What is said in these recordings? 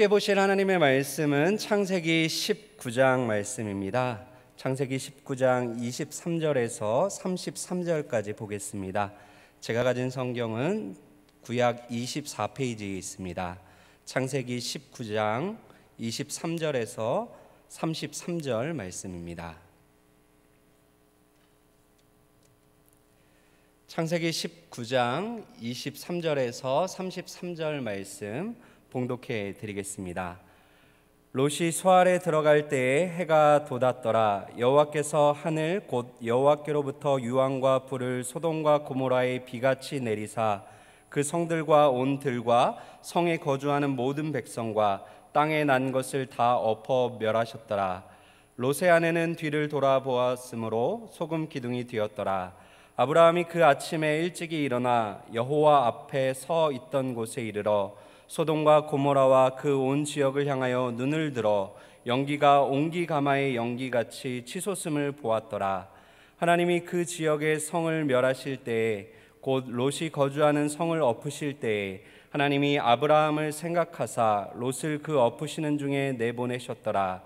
함께 보실 하나님의 말씀은 창세기 19장 말씀입니다. 창세기 19장 23절에서 33절까지 보겠습니다. 제가 가진 성경은 구약 24페이지에 있습니다. 창세기 19장 23절에서 33절 말씀입니다. 창세기 19장 23절에서 33절 말씀 봉독해 드리겠습니다. 롯이 소알에 들어갈 때에 해가 돋았더라. 여호와께서 하늘 곧 여호와께로부터 유황과 불을 소돔과 고모라에 비같이 내리사 그 성들과 온 들과 성에 거주하는 모든 백성과 땅에 난 것을 다 엎어 멸하셨더라. 롯의 아내는 뒤를 돌아보았으므로 소금 기둥이 되었더라. 아브라함이 그 아침에 일찍이 일어나 여호와 앞에 서 있던 곳에 이르러 소돔과 고모라와 그 온 지역을 향하여 눈을 들어 연기가 옹기가마의 연기같이 치솟음을 보았더라. 하나님이 그 지역의 성을 멸하실 때에 곧 롯이 거주하는 성을 엎으실 때에 하나님이 아브라함을 생각하사 롯을 그 엎으시는 중에 내보내셨더라.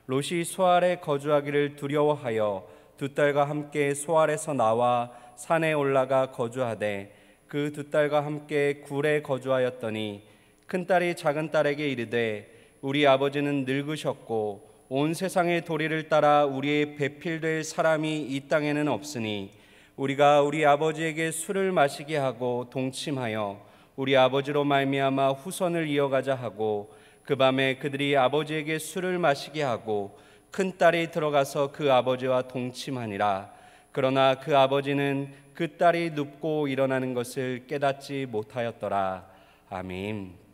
롯이 소알에 거주하기를 두려워하여 두 딸과 함께 소알에서 나와 산에 올라가 거주하되 그 두 딸과 함께 굴에 거주하였더니 큰딸이 작은딸에게 이르되 우리 아버지는 늙으셨고 온 세상의 도리를 따라 우리의 배필될 사람이 이 땅에는 없으니 우리가 우리 아버지에게 술을 마시게 하고 동침하여 우리 아버지로 말미암아 후손을 이어가자 하고 그 밤에 그들이 아버지에게 술을 마시게 하고 큰딸이 들어가서 그 아버지와 동침하니라. 그러나 그 아버지는 그 딸이 눕고 일어나는 것을 깨닫지 못하였더라. 아멘.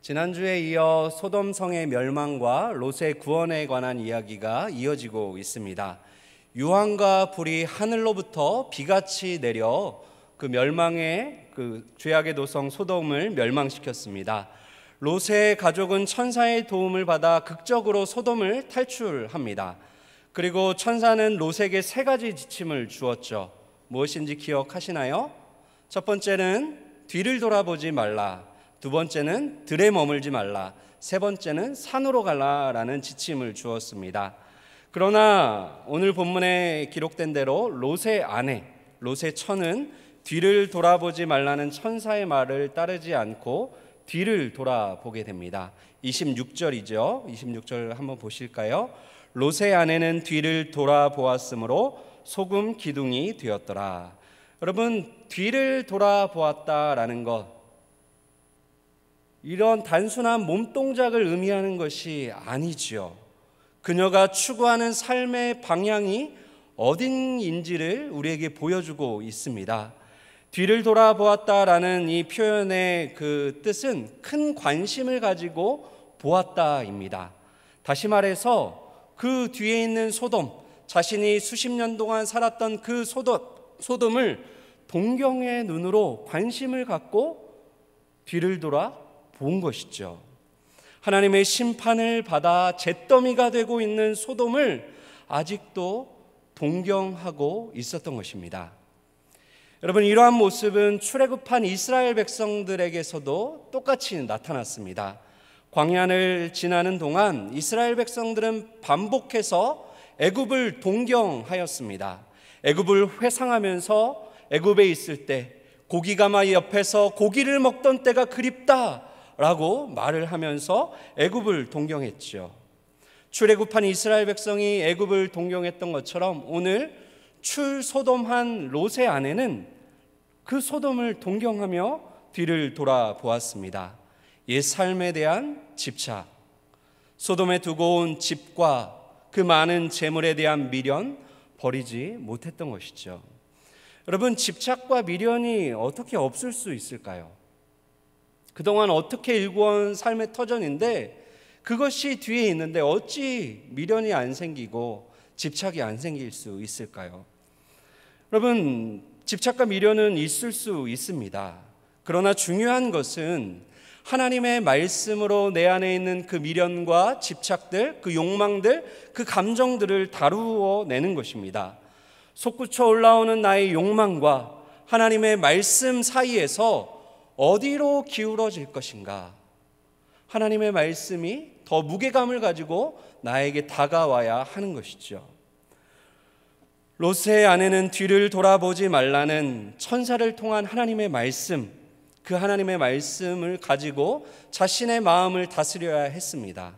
지난주에 이어 소돔 성의 멸망과 롯의 구원에 관한 이야기가 이어지고 있습니다. 유황과 불이 하늘로부터 비같이 내려 그 멸망의 죄악의 도성 소돔을 멸망시켰습니다. 롯의 가족은 천사의 도움을 받아 극적으로 소돔을 탈출합니다. 그리고 천사는 롯에게 세 가지 지침을 주었죠. 무엇인지 기억하시나요? 첫 번째는 뒤를 돌아보지 말라. 두 번째는 들에 머물지 말라. 세 번째는 산으로 갈라라는 지침을 주었습니다. 그러나 오늘 본문에 기록된 대로 롯의 아내, 롯의 처는 뒤를 돌아보지 말라는 천사의 말을 따르지 않고 뒤를 돌아보게 됩니다. 26절이죠. 26절 한번 보실까요? 롯의 아내는 뒤를 돌아보았으므로 소금 기둥이 되었더라. 여러분, 뒤를 돌아보았다라는 것, 이런 단순한 몸동작을 의미하는 것이 아니지요. 그녀가 추구하는 삶의 방향이 어딘인지를 우리에게 보여주고 있습니다. 뒤를 돌아보았다라는 이 표현의 그 뜻은 큰 관심을 가지고 보았다입니다. 다시 말해서 그 뒤에 있는 소돔, 자신이 수십 년 동안 살았던 그 소돔을 동경의 눈으로 관심을 갖고 뒤를 돌아 본 것이죠. 하나님의 심판을 받아 잿더미가 되고 있는 소돔을 아직도 동경하고 있었던 것입니다. 여러분, 이러한 모습은 출애굽한 이스라엘 백성들에게서도 똑같이 나타났습니다. 광야를 지나는 동안 이스라엘 백성들은 반복해서 애굽을 동경하였습니다. 애굽을 회상하면서 애굽에 있을 때 고기가마 옆에서 고기를 먹던 때가 그립다 라고 말을 하면서 애굽을 동경했죠. 출애굽한 이스라엘 백성이 애굽을 동경했던 것처럼 오늘 출소돔한 롯의 아내는 그 소돔을 동경하며 뒤를 돌아보았습니다. 옛 삶에 대한 집착, 소돔에 두고 온 집과 그 많은 재물에 대한 미련 버리지 못했던 것이죠. 여러분, 집착과 미련이 어떻게 없을 수 있을까요? 그동안 어떻게 일구어온 삶의 터전인데 그것이 뒤에 있는데 어찌 미련이 안 생기고 집착이 안 생길 수 있을까요? 여러분, 집착과 미련은 있을 수 있습니다. 그러나 중요한 것은 하나님의 말씀으로 내 안에 있는 그 미련과 집착들, 그 욕망들, 그 감정들을 다루어 내는 것입니다. 솟구쳐 올라오는 나의 욕망과 하나님의 말씀 사이에서 어디로 기울어질 것인가? 하나님의 말씀이 더 무게감을 가지고 나에게 다가와야 하는 것이죠. 롯의 아내는 뒤를 돌아보지 말라는 천사를 통한 하나님의 말씀, 그 하나님의 말씀을 가지고 자신의 마음을 다스려야 했습니다.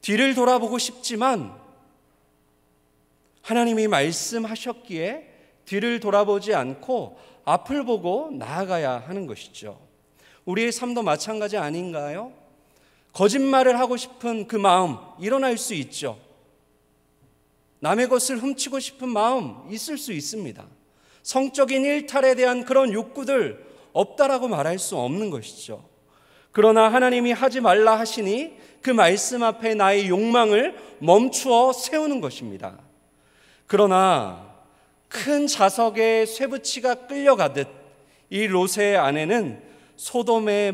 뒤를 돌아보고 싶지만 하나님이 말씀하셨기에 뒤를 돌아보지 않고 앞을 보고 나아가야 하는 것이죠. 우리의 삶도 마찬가지 아닌가요? 거짓말을 하고 싶은 그 마음 일어날 수 있죠. 남의 것을 훔치고 싶은 마음 있을 수 있습니다. 성적인 일탈에 대한 그런 욕구들 없다라고 말할 수 없는 것이죠. 그러나 하나님이 하지 말라 하시니 그 말씀 앞에 나의 욕망을 멈추어 세우는 것입니다. 그러나 큰 자석에 쇠붙이가 끌려가듯 이 롯의 아내는 소돔의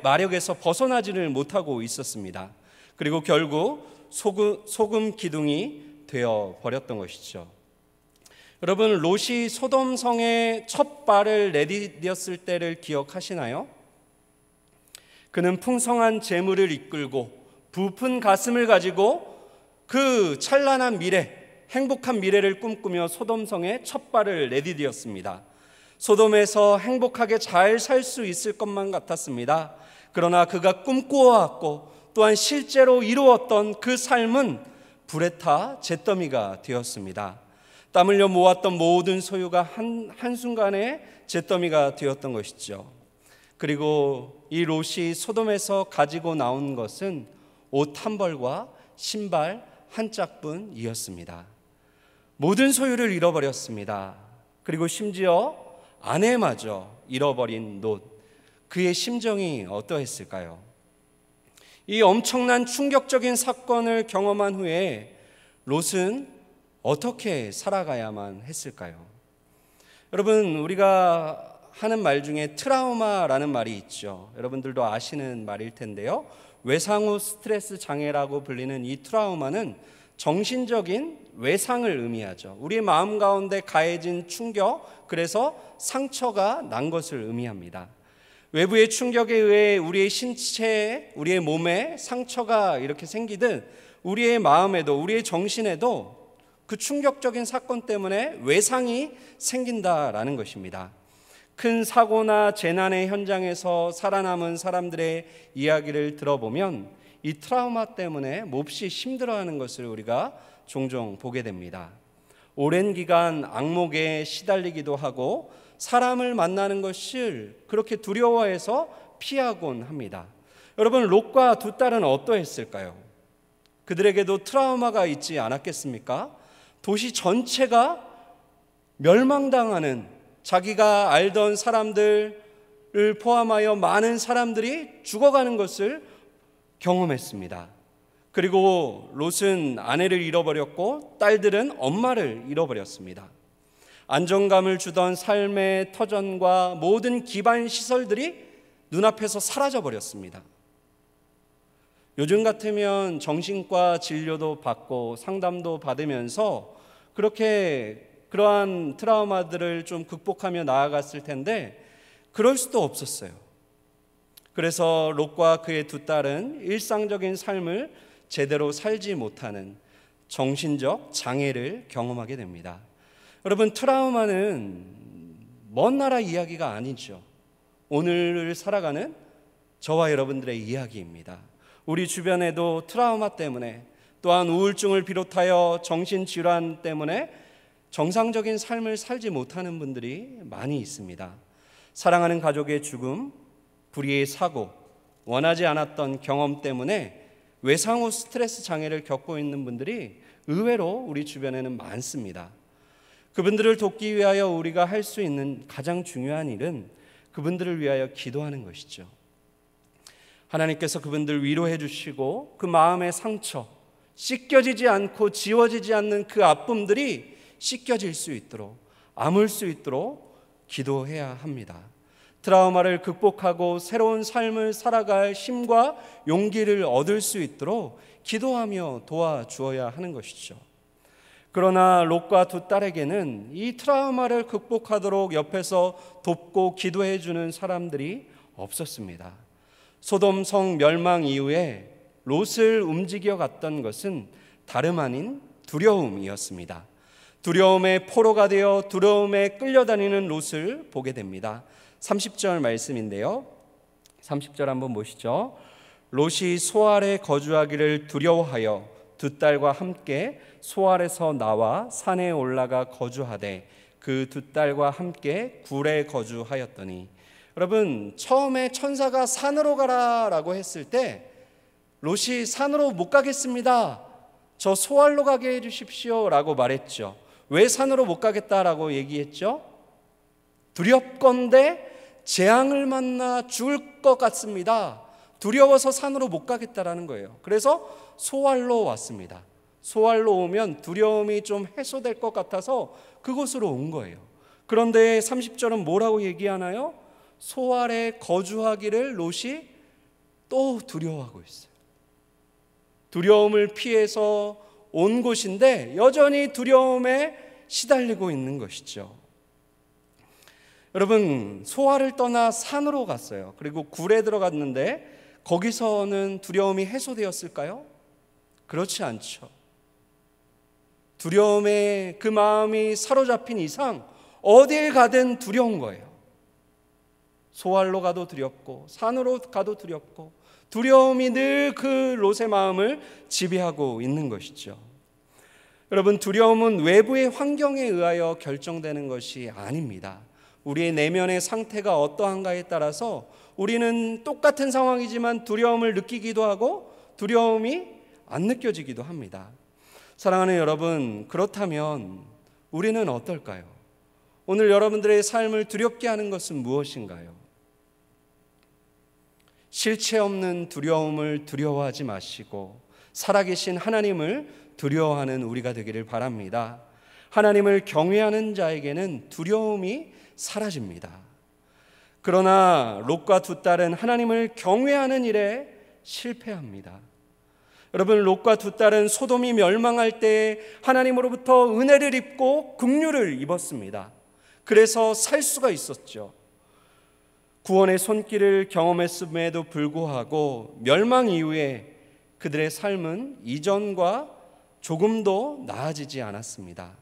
마력에서 벗어나지를 못하고 있었습니다. 그리고 결국 소금 기둥이 되어 버렸던 것이죠. 여러분, 롯이 소돔 성에 첫 발을 내디뎠을 때를 기억하시나요? 그는 풍성한 재물을 이끌고 부푼 가슴을 가지고 그 찬란한 미래, 행복한 미래를 꿈꾸며 소돔 성에 첫 발을 내디뎠습니다. 소돔에서 행복하게 잘 살 수 있을 것만 같았습니다. 그러나 그가 꿈꾸어왔고 또한 실제로 이루었던 그 삶은 불에 타 잿더미가 되었습니다. 땀 흘려 모았던 모든 소유가 한순간에 잿더미가 되었던 것이죠. 그리고 이 롯이 소돔에서 가지고 나온 것은 옷 한 벌과 신발 한 짝뿐이었습니다. 모든 소유를 잃어버렸습니다. 그리고 심지어 아내마저 잃어버린 롯, 그의 심정이 어떠했을까요? 이 엄청난 충격적인 사건을 경험한 후에 롯은 어떻게 살아가야만 했을까요? 여러분, 우리가 하는 말 중에 트라우마라는 말이 있죠. 여러분들도 아시는 말일 텐데요. 외상후 스트레스 장애라고 불리는 이 트라우마는 정신적인 외상을 의미하죠. 우리의 마음 가운데 가해진 충격, 그래서 상처가 난 것을 의미합니다. 외부의 충격에 의해 우리의 신체에, 우리의 몸에 상처가 이렇게 생기듯 우리의 마음에도, 우리의 정신에도 그 충격적인 사건 때문에 외상이 생긴다라는 것입니다. 큰 사고나 재난의 현장에서 살아남은 사람들의 이야기를 들어보면 이 트라우마 때문에 몹시 힘들어하는 것을 우리가 종종 보게 됩니다. 오랜 기간 악몽에 시달리기도 하고 사람을 만나는 것을 그렇게 두려워해서 피하곤 합니다. 여러분, 롯과 두 딸은 어떠했을까요? 그들에게도 트라우마가 있지 않았겠습니까? 도시 전체가 멸망당하는, 자기가 알던 사람들을 포함하여 많은 사람들이 죽어가는 것을 경험했습니다. 그리고 롯은 아내를 잃어버렸고 딸들은 엄마를 잃어버렸습니다. 안정감을 주던 삶의 터전과 모든 기반 시설들이 눈앞에서 사라져버렸습니다. 요즘 같으면 정신과 진료도 받고 상담도 받으면서 그러한 트라우마들을 좀 극복하며 나아갔을 텐데 그럴 수도 없었어요. 그래서 롯과 그의 두 딸은 일상적인 삶을 제대로 살지 못하는 정신적 장애를 경험하게 됩니다. 여러분, 트라우마는 먼 나라 이야기가 아니죠. 오늘을 살아가는 저와 여러분들의 이야기입니다. 우리 주변에도 트라우마 때문에, 또한 우울증을 비롯하여 정신질환 때문에 정상적인 삶을 살지 못하는 분들이 많이 있습니다. 사랑하는 가족의 죽음, 불의의 사고, 원하지 않았던 경험 때문에 외상후 스트레스 장애를 겪고 있는 분들이 의외로 우리 주변에는 많습니다. 그분들을 돕기 위하여 우리가 할 수 있는 가장 중요한 일은 그분들을 위하여 기도하는 것이죠. 하나님께서 그분들 위로해 주시고 그 마음의 상처, 씻겨지지 않고 지워지지 않는 그 아픔들이 씻겨질 수 있도록, 아물 수 있도록 기도해야 합니다. 트라우마를 극복하고 새로운 삶을 살아갈 힘과 용기를 얻을 수 있도록 기도하며 도와주어야 하는 것이죠. 그러나 롯과 두 딸에게는 이 트라우마를 극복하도록 옆에서 돕고 기도해 주는 사람들이 없었습니다. 소돔 성 멸망 이후에 롯을 움직여 갔던 것은 다름 아닌 두려움이었습니다. 두려움의 포로가 되어 두려움에 끌려다니는 롯을 보게 됩니다. 30절 말씀인데요, 30절 한번 보시죠. 롯이 소알에 거주하기를 두려워하여 두 딸과 함께 소알에서 나와 산에 올라가 거주하되 그 두 딸과 함께 굴에 거주하였더니, 여러분, 처음에 천사가 산으로 가라라고 했을 때 롯이 산으로 못 가겠습니다, 저 소알로 가게 해주십시오 라고 말했죠. 왜 산으로 못 가겠다라고 얘기했죠? 두렵건대 재앙을 만나 죽을 것 같습니다. 두려워서 산으로 못 가겠다라는 거예요. 그래서 소알로 왔습니다. 소알로 오면 두려움이 좀 해소될 것 같아서 그곳으로 온 거예요. 그런데 30절은 뭐라고 얘기하나요? 소알에 거주하기를 롯이 또 두려워하고 있어요. 두려움을 피해서 온 곳인데 여전히 두려움에 시달리고 있는 것이죠. 여러분, 소알을 떠나 산으로 갔어요. 그리고 굴에 들어갔는데 거기서는 두려움이 해소되었을까요? 그렇지 않죠. 두려움에 그 마음이 사로잡힌 이상 어딜 가든 두려운 거예요. 소알로 가도 두렵고 산으로 가도 두렵고, 두려움이 늘 그 롯의 마음을 지배하고 있는 것이죠. 여러분, 두려움은 외부의 환경에 의하여 결정되는 것이 아닙니다. 우리의 내면의 상태가 어떠한가에 따라서 우리는 똑같은 상황이지만 두려움을 느끼기도 하고 두려움이 안 느껴지기도 합니다. 사랑하는 여러분, 그렇다면 우리는 어떨까요? 오늘 여러분들의 삶을 두렵게 하는 것은 무엇인가요? 실체 없는 두려움을 두려워하지 마시고 살아계신 하나님을 두려워하는 우리가 되기를 바랍니다. 하나님을 경외하는 자에게는 두려움이 사라집니다. 그러나 롯과 두 딸은 하나님을 경외하는 일에 실패합니다. 여러분, 롯과 두 딸은 소돔이 멸망할 때 하나님으로부터 은혜를 입고 긍휼을 입었습니다. 그래서 살 수가 있었죠. 구원의 손길을 경험했음에도 불구하고 멸망 이후에 그들의 삶은 이전과 조금도 나아지지 않았습니다.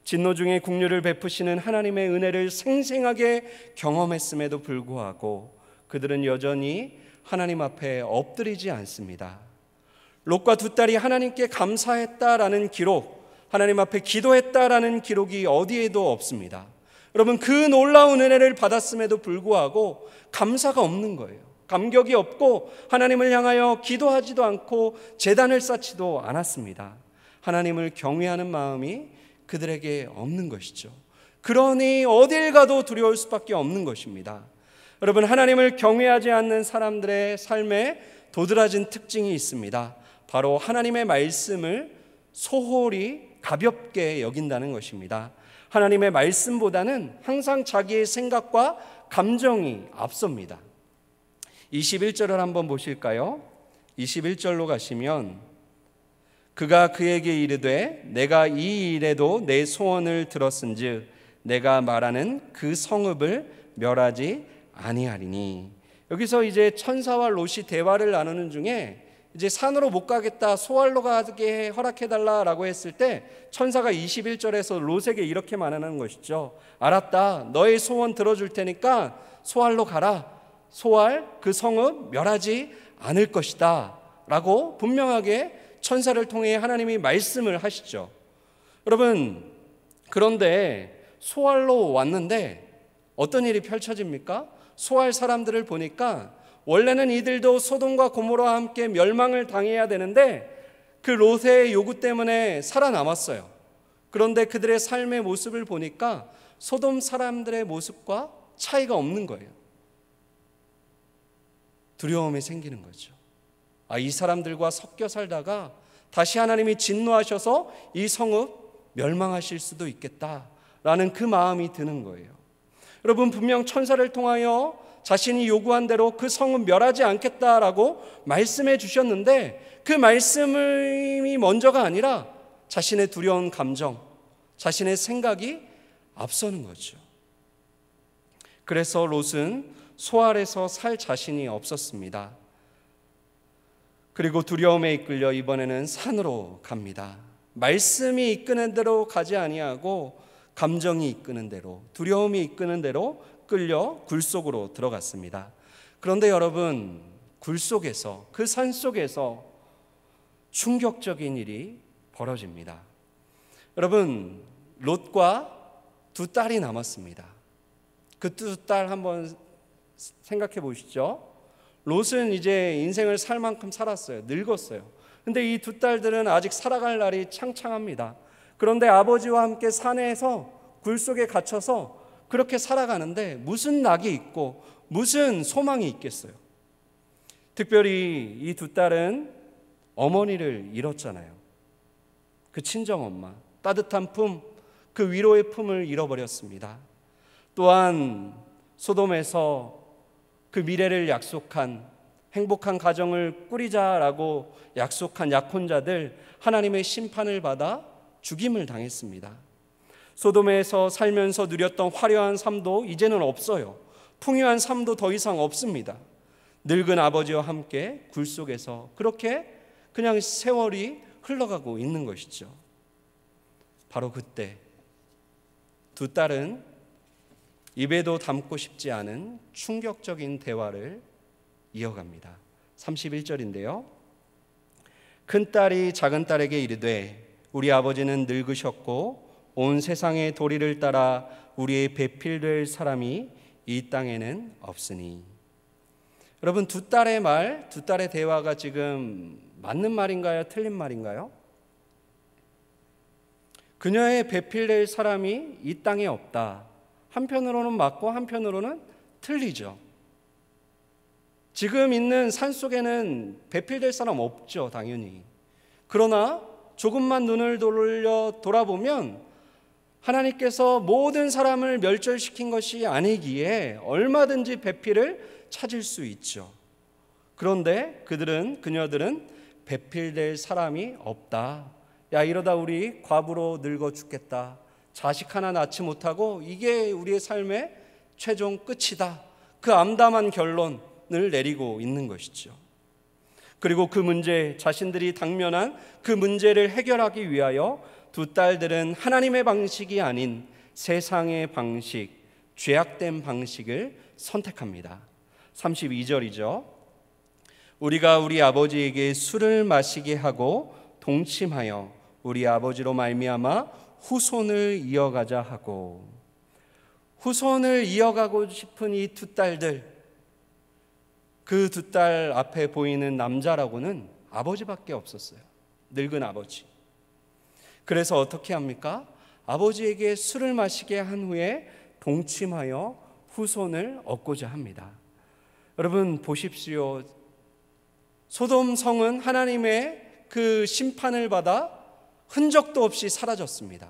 진노 중에 긍휼을 베푸시는 하나님의 은혜를 생생하게 경험했음에도 불구하고 그들은 여전히 하나님 앞에 엎드리지 않습니다. 롯과 두 딸이 하나님께 감사했다라는 기록, 하나님 앞에 기도했다라는 기록이 어디에도 없습니다. 여러분, 그 놀라운 은혜를 받았음에도 불구하고 감사가 없는 거예요. 감격이 없고 하나님을 향하여 기도하지도 않고 제단을 쌓지도 않았습니다. 하나님을 경외하는 마음이 그들에게 없는 것이죠. 그러니 어딜 가도 두려울 수밖에 없는 것입니다. 여러분, 하나님을 경외하지 않는 사람들의 삶에 도드라진 특징이 있습니다. 바로 하나님의 말씀을 소홀히 가볍게 여긴다는 것입니다. 하나님의 말씀보다는 항상 자기의 생각과 감정이 앞섭니다. 21절을 한번 보실까요? 21절로 가시면, 그가 그에게 이르되 내가 이 일에도 내 소원을 들었은즉 내가 말하는 그 성읍을 멸하지 아니하리니. 여기서 이제 천사와 롯이 대화를 나누는 중에 이제 산으로 못 가겠다, 소알로 가게 허락해달라라고 했을 때 천사가 21절에서 롯에게 이렇게 말하는 것이죠. 알았다, 너의 소원 들어줄 테니까 소알로 가라. 소알, 그 성읍 멸하지 않을 것이다 라고 분명하게 천사를 통해 하나님이 말씀을 하시죠. 여러분, 그런데 소알로 왔는데 어떤 일이 펼쳐집니까? 소알 사람들을 보니까 원래는 이들도 소돔과 고모라와 함께 멸망을 당해야 되는데 그 롯의 요구 때문에 살아남았어요. 그런데 그들의 삶의 모습을 보니까 소돔 사람들의 모습과 차이가 없는 거예요. 두려움이 생기는 거죠. 이 사람들과 섞여 살다가 다시 하나님이 진노하셔서 이 성읍 멸망하실 수도 있겠다라는 그 마음이 드는 거예요. 여러분, 분명 천사를 통하여 자신이 요구한 대로 그 성은 멸하지 않겠다라고 말씀해 주셨는데 그 말씀이 먼저가 아니라 자신의 두려운 감정, 자신의 생각이 앞서는 거죠. 그래서 롯은 소알에서 살 자신이 없었습니다. 그리고 두려움에 이끌려 이번에는 산으로 갑니다. 말씀이 이끄는 대로 가지 아니하고 감정이 이끄는 대로, 두려움이 이끄는 대로 끌려 굴 속으로 들어갔습니다. 그런데 여러분, 굴 속에서, 그 산 속에서 충격적인 일이 벌어집니다. 여러분, 롯과 두 딸이 남았습니다. 그 두 딸 한번 생각해 보시죠. 롯은 이제 인생을 살 만큼 살았어요. 늙었어요. 근데 이 두 딸들은 아직 살아갈 날이 창창합니다. 그런데 아버지와 함께 산에서 굴 속에 갇혀서 그렇게 살아가는데 무슨 낙이 있고 무슨 소망이 있겠어요? 특별히 이 두 딸은 어머니를 잃었잖아요. 그 친정엄마, 따뜻한 품, 그 위로의 품을 잃어버렸습니다. 또한 소돔에서 그 미래를 약속한, 행복한 가정을 꾸리자라고 약속한 약혼자들, 하나님의 심판을 받아 죽임을 당했습니다. 소돔에서 살면서 누렸던 화려한 삶도 이제는 없어요. 풍요한 삶도 더 이상 없습니다. 늙은 아버지와 함께 굴 속에서 그렇게 그냥 세월이 흘러가고 있는 것이죠. 바로 그때 두 딸은 입에도 담고 싶지 않은 충격적인 대화를 이어갑니다. 31절인데요. 큰딸이 작은딸에게 이르되 우리 아버지는 늙으셨고 온 세상의 도리를 따라 우리의 배필될 사람이 이 땅에는 없으니. 여러분, 두 딸의 말, 두 딸의 대화가 지금 맞는 말인가요? 틀린 말인가요? 그녀의 배필될 사람이 이 땅에 없다. 한편으로는 맞고 한편으로는 틀리죠. 지금 있는 산속에는 배필될 사람 없죠, 당연히. 그러나 조금만 눈을 돌아보면 하나님께서 모든 사람을 멸절시킨 것이 아니기에 얼마든지 배필을 찾을 수 있죠. 그런데 그녀들은 배필될 사람이 없다. 야, 이러다 우리 과부로 늙어 죽겠다. 자식 하나 낳지 못하고 이게 우리의 삶의 최종 끝이다. 그 암담한 결론을 내리고 있는 것이죠. 그리고 그 문제, 자신들이 당면한 그 문제를 해결하기 위하여 두 딸들은 하나님의 방식이 아닌 세상의 방식, 죄악된 방식을 선택합니다. 32절이죠. 우리가 우리 아버지에게 술을 마시게 하고 동침하여 우리 아버지로 말미암아 후손을 이어가자 하고. 후손을 이어가고 싶은 이 두 딸들, 그 두 딸 앞에 보이는 남자라고는 아버지밖에 없었어요. 늙은 아버지. 그래서 어떻게 합니까? 아버지에게 술을 마시게 한 후에 동침하여 후손을 얻고자 합니다. 여러분 보십시오. 소돔 성은 하나님의 그 심판을 받아 흔적도 없이 사라졌습니다.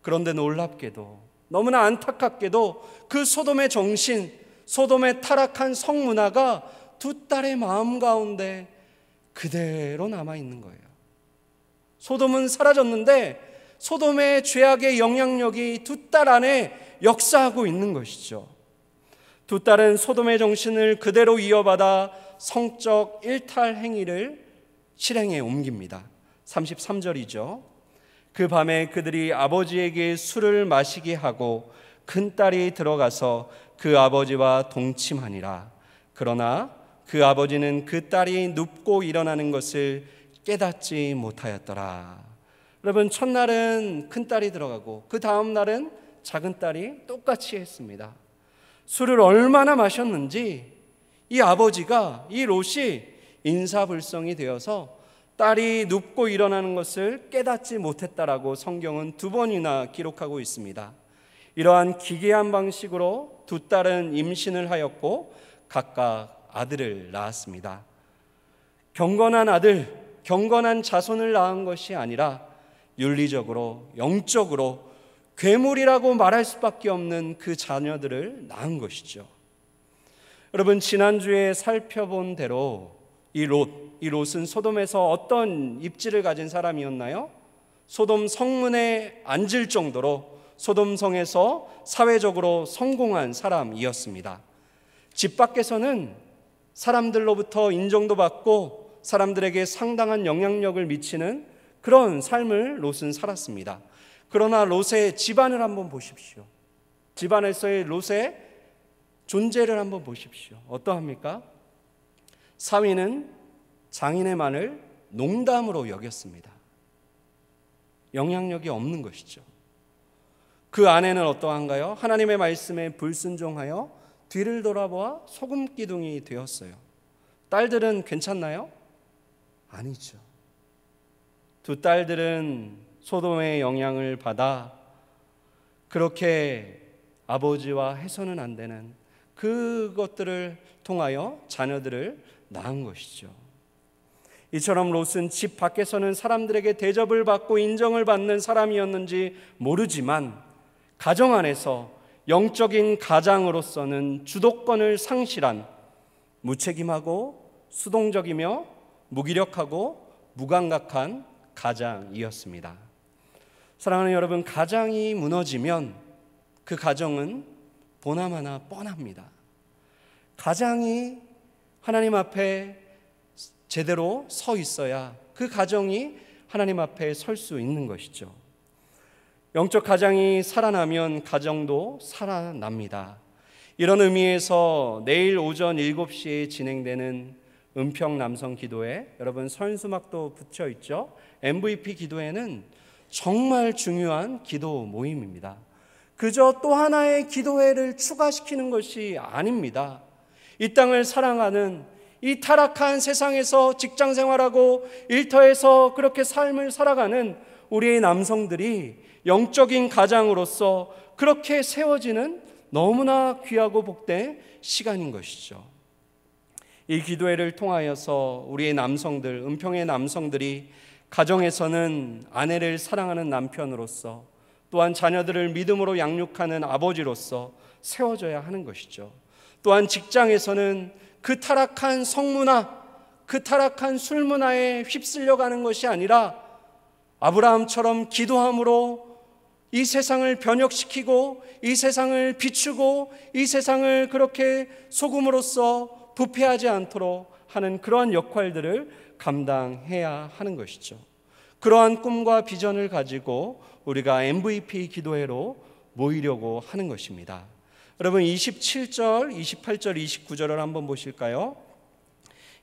그런데 놀랍게도, 너무나 안타깝게도 그 소돔의 정신, 소돔의 타락한 성문화가 두 딸의 마음 가운데 그대로 남아있는 거예요. 소돔은 사라졌는데 소돔의 죄악의 영향력이 두 딸 안에 역사하고 있는 것이죠. 두 딸은 소돔의 정신을 그대로 이어받아 성적 일탈 행위를 실행에 옮깁니다. 33절이죠. 그 밤에 그들이 아버지에게 술을 마시게 하고 큰딸이 들어가서 그 아버지와 동침하니라. 그러나 그 아버지는 그 딸이 눕고 일어나는 것을 깨닫지 못하였더라. 여러분, 첫날은 큰딸이 들어가고 그 다음 날은 작은딸이 똑같이 했습니다. 술을 얼마나 마셨는지 이 아버지가, 이 롯이 인사불성이 되어서 딸이 눕고 일어나는 것을 깨닫지 못했다라고 성경은 두 번이나 기록하고 있습니다. 이러한 기괴한 방식으로 두 딸은 임신을 하였고 각각 아들을 낳았습니다. 경건한 아들, 경건한 자손을 낳은 것이 아니라 윤리적으로, 영적으로 괴물이라고 말할 수밖에 없는 그 자녀들을 낳은 것이죠. 여러분, 지난주에 살펴본 대로 이 롯은 소돔에서 어떤 입지를 가진 사람이었나요? 소돔 성문에 앉을 정도로 소돔 성에서 사회적으로 성공한 사람이었습니다. 집 밖에서는 사람들로부터 인정도 받고 사람들에게 상당한 영향력을 미치는 그런 삶을 롯은 살았습니다. 그러나 롯의 집안을 한번 보십시오. 집안에서의 롯의 존재를 한번 보십시오. 어떠합니까? 사위는 장인의 농담으로 여겼습니다. 영향력이 없는 것이죠. 그 아내는 어떠한가요? 하나님의 말씀에 불순종하여 뒤를 돌아보아 소금 기둥이 되었어요. 딸들은 괜찮나요? 아니죠. 두 딸들은 소돔의 영향을 받아 그렇게 아버지와 해서는 안 되는 그것들을 통하여 자녀들을 낳은 것이죠. 이처럼 롯은 집 밖에서는 사람들에게 대접을 받고 인정을 받는 사람이었는지 모르지만 가정 안에서 영적인 가장으로서는 주도권을 상실한 무책임하고 수동적이며 무기력하고 무감각한 가장이었습니다. 사랑하는 여러분, 가장이 무너지면 그 가정은 보나마나 뻔합니다. 가장이 하나님 앞에 제대로 서 있어야 그 가정이 하나님 앞에 설 수 있는 것이죠. 영적 가장이 살아나면 가정도 살아납니다. 이런 의미에서 내일 오전 7시에 진행되는 은평 남성 기도회, 여러분 서인수막도 붙여 있죠. MVP 기도회는 정말 중요한 기도 모임입니다. 그저 또 하나의 기도회를 추가시키는 것이 아닙니다. 이 땅을 사랑하는, 이 타락한 세상에서 직장 생활하고 일터에서 그렇게 삶을 살아가는 우리의 남성들이 영적인 가장으로서 그렇게 세워지는 너무나 귀하고 복된 시간인 것이죠. 이 기도회를 통하여서 우리의 남성들, 은평의 남성들이 가정에서는 아내를 사랑하는 남편으로서, 또한 자녀들을 믿음으로 양육하는 아버지로서 세워져야 하는 것이죠. 또한 직장에서는 그 타락한 성문화, 그 타락한 술문화에 휩쓸려가는 것이 아니라 아브라함처럼 기도함으로 이 세상을 변혁시키고 이 세상을 비추고 이 세상을 그렇게 소금으로써 부패하지 않도록 하는 그러한 역할들을 감당해야 하는 것이죠. 그러한 꿈과 비전을 가지고 우리가 MVP 기도회로 모이려고 하는 것입니다. 여러분 27절, 28절, 29절을 한번 보실까요?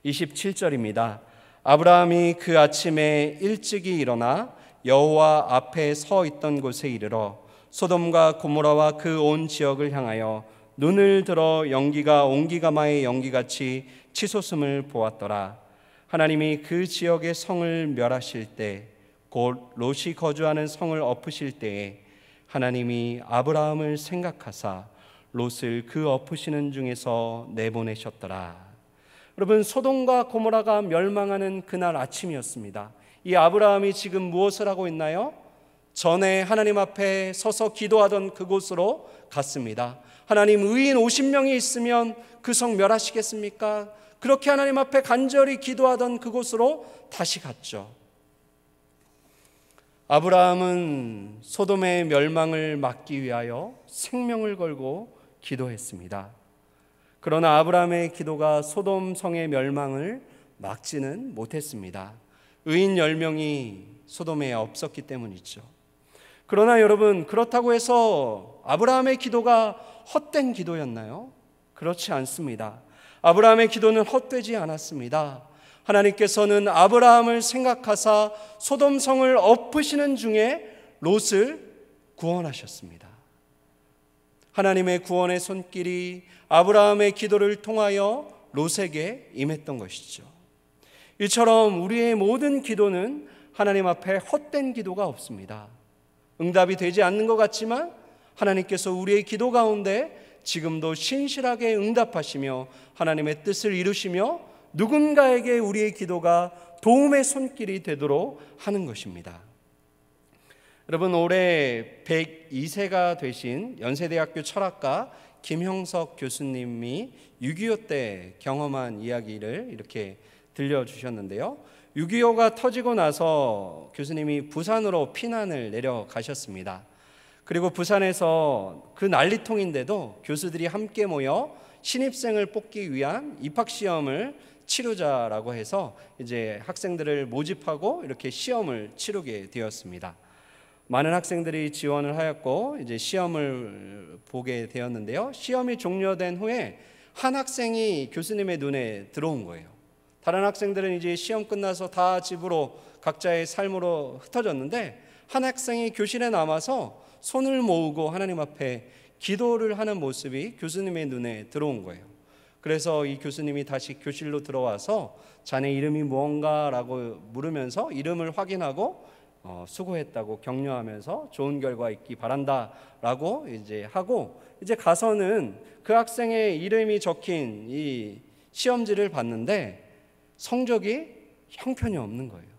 27절입니다. 아브라함이 그 아침에 일찍이 일어나 여호와 앞에 서 있던 곳에 이르러 소돔과 고모라와 그 온 지역을 향하여 눈을 들어 연기가 옹기가마의 연기같이 치솟음을 보았더라. 하나님이 그 지역의 성을 멸하실 때, 곧 롯이 거주하는 성을 엎으실 때에 하나님이 아브라함을 생각하사 롯을 그 엎으시는 중에서 내보내셨더라. 여러분, 소돔과 고모라가 멸망하는 그날 아침이었습니다. 이 아브라함이 지금 무엇을 하고 있나요? 전에 하나님 앞에 서서 기도하던 그곳으로 갔습니다. 하나님, 의인 50명이 있으면 그 성 멸하시겠습니까? 그렇게 하나님 앞에 간절히 기도하던 그곳으로 다시 갔죠. 아브라함은 소돔의 멸망을 막기 위하여 생명을 걸고 기도했습니다. 그러나 아브라함의 기도가 소돔 성의 멸망을 막지는 못했습니다. 의인 10명이 소돔에 없었기 때문이죠. 그러나 여러분, 그렇다고 해서 아브라함의 기도가 헛된 기도였나요? 그렇지 않습니다. 아브라함의 기도는 헛되지 않았습니다. 하나님께서는 아브라함을 생각하사 소돔 성을 엎으시는 중에 롯을 구원하셨습니다. 하나님의 구원의 손길이 아브라함의 기도를 통하여 롯에게 임했던 것이죠. 이처럼 우리의 모든 기도는 하나님 앞에 헛된 기도가 없습니다. 응답이 되지 않는 것 같지만 하나님께서 우리의 기도 가운데 지금도 신실하게 응답하시며 하나님의 뜻을 이루시며 누군가에게 우리의 기도가 도움의 손길이 되도록 하는 것입니다. 여러분, 올해 102세가 되신 연세대학교 철학과 김형석 교수님이 6.25 때 경험한 이야기를 이렇게 들려주셨는데요. 6.25가 터지고 나서 교수님이 부산으로 피난을 내려가셨습니다. 그리고 부산에서 그 난리통인데도 교수들이 함께 모여 신입생을 뽑기 위한 입학 시험을 치르자라고 해서 이제 학생들을 모집하고 이렇게 시험을 치르게 되었습니다. 많은 학생들이 지원을 하였고 이제 시험을 보게 되었는데요. 시험이 종료된 후에 한 학생이 교수님의 눈에 들어온 거예요. 다른 학생들은 이제 시험 끝나서 다 집으로 각자의 삶으로 흩어졌는데 한 학생이 교실에 남아서 손을 모으고 하나님 앞에 기도를 하는 모습이 교수님의 눈에 들어온 거예요. 그래서 이 교수님이 다시 교실로 들어와서 자네 이름이 무언가라고 물으면서 이름을 확인하고 수고했다고 격려하면서 좋은 결과 있기 바란다라고 이제 하고 이제 가서는 그 학생의 이름이 적힌 이 시험지를 봤는데 성적이 형편이 없는 거예요.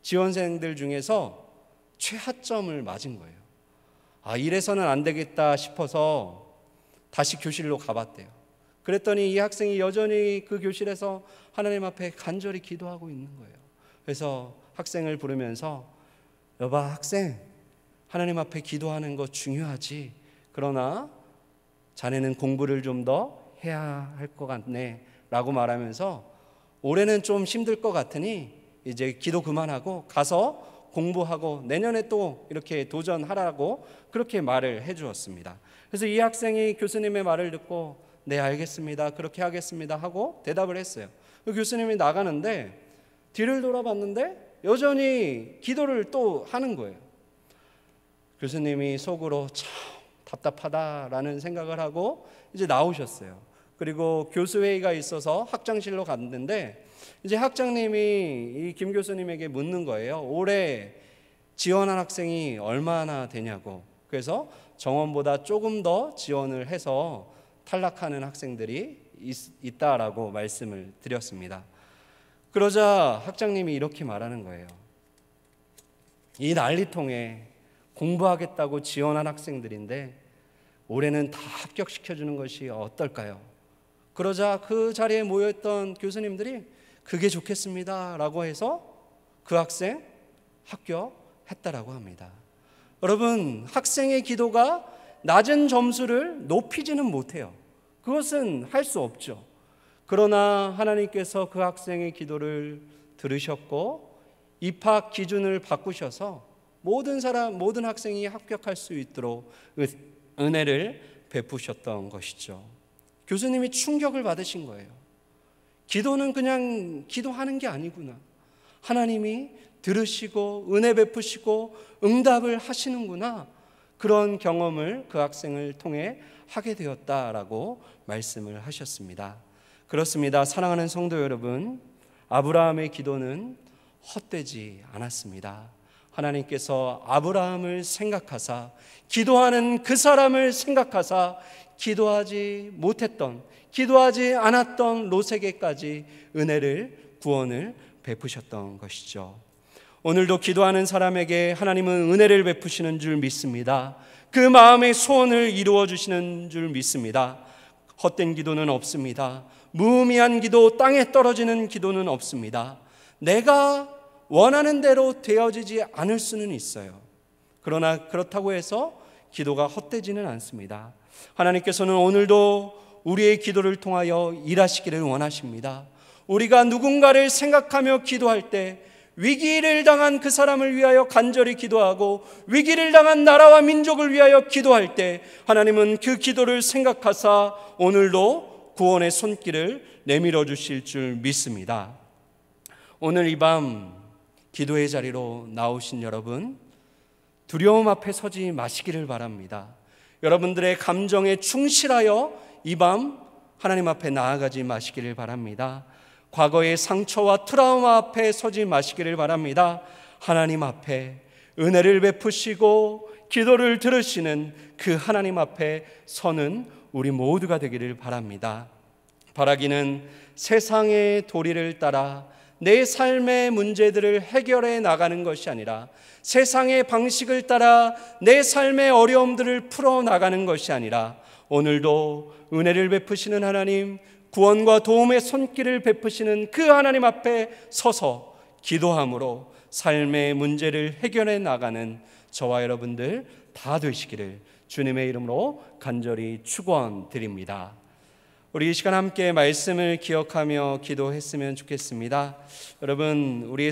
지원생들 중에서 최하점을 맞은 거예요. 이래서는 안 되겠다 싶어서 다시 교실로 가봤대요. 그랬더니 이 학생이 여전히 그 교실에서 하나님 앞에 간절히 기도하고 있는 거예요. 그래서 학생을 부르면서 여봐 학생, 하나님 앞에 기도하는 거 중요하지. 그러나 자네는 공부를 좀 더 해야 할 것 같네 라고 말하면서 올해는 좀 힘들 것 같으니 이제 기도 그만하고 가서 공부하고 내년에 또 이렇게 도전하라고 그렇게 말을 해 주었습니다. 그래서 이 학생이 교수님의 말을 듣고 네 알겠습니다, 그렇게 하겠습니다 하고 대답을 했어요. 교수님이 나가는데 뒤를 돌아봤는데 여전히 기도를 또 하는 거예요. 교수님이 속으로 참 답답하다라는 생각을 하고 이제 나오셨어요. 그리고 교수회의가 있어서 학장실로 갔는데 이제 학장님이 이 김 교수님에게 묻는 거예요. 올해 지원한 학생이 얼마나 되냐고. 그래서 정원보다 조금 더 지원을 해서 탈락하는 학생들이 있다라고 말씀을 드렸습니다. 그러자 학장님이 이렇게 말하는 거예요. 이 난리통에 공부하겠다고 지원한 학생들인데 올해는 다 합격시켜주는 것이 어떨까요? 그러자 그 자리에 모였던 교수님들이 그게 좋겠습니다 라고 해서 그 학생 합격했다라고 합니다. 여러분, 학생의 기도가 낮은 점수를 높이지는 못해요. 그것은 할 수 없죠. 그러나 하나님께서 그 학생의 기도를 들으셨고 입학 기준을 바꾸셔서 모든 학생이 합격할 수 있도록 은혜를 베푸셨던 것이죠. 교수님이 충격을 받으신 거예요. 기도는 그냥 기도하는 게 아니구나. 하나님이 들으시고 은혜 베푸시고 응답을 하시는구나. 그런 경험을 그 학생을 통해 하게 되었다라고 말씀을 하셨습니다. 그렇습니다. 사랑하는 성도 여러분, 아브라함의 기도는 헛되지 않았습니다. 하나님께서 아브라함을 생각하사 기도하는 그 사람을 생각하사 기도하지 못했던, 기도하지 않았던 롯에게까지 은혜를, 구원을 베푸셨던 것이죠. 오늘도 기도하는 사람에게 하나님은 은혜를 베푸시는 줄 믿습니다. 그 마음의 소원을 이루어 주시는 줄 믿습니다. 헛된 기도는 없습니다. 무의미한 기도, 땅에 떨어지는 기도는 없습니다. 내가 원하는 대로 되어지지 않을 수는 있어요. 그러나 그렇다고 해서 기도가 헛되지는 않습니다. 하나님께서는 오늘도 우리의 기도를 통하여 일하시기를 원하십니다. 우리가 누군가를 생각하며 기도할 때 위기를 당한 그 사람을 위하여 간절히 기도하고 위기를 당한 나라와 민족을 위하여 기도할 때 하나님은 그 기도를 생각하사 오늘도 구원의 손길을 내밀어 주실 줄 믿습니다. 오늘 이 밤 기도의 자리로 나오신 여러분, 두려움 앞에 서지 마시기를 바랍니다. 여러분들의 감정에 충실하여 이 밤 하나님 앞에 나아가지 마시기를 바랍니다. 과거의 상처와 트라우마 앞에 서지 마시기를 바랍니다. 하나님 앞에 은혜를 베푸시고 기도를 들으시는 그 하나님 앞에 서는 우리 모두가 되기를 바랍니다. 바라기는 세상의 도리를 따라 내 삶의 문제들을 해결해 나가는 것이 아니라 세상의 방식을 따라 내 삶의 어려움들을 풀어 나가는 것이 아니라 오늘도 은혜를 베푸시는 하나님, 구원과 도움의 손길을 베푸시는 그 하나님 앞에 서서 기도함으로 삶의 문제를 해결해 나가는 저와 여러분들 다 되시기를 주님의 이름으로 간절히 축원드립니다. 우리 이 시간 함께 말씀을 기억하며 기도했으면 좋겠습니다. 여러분, 우리의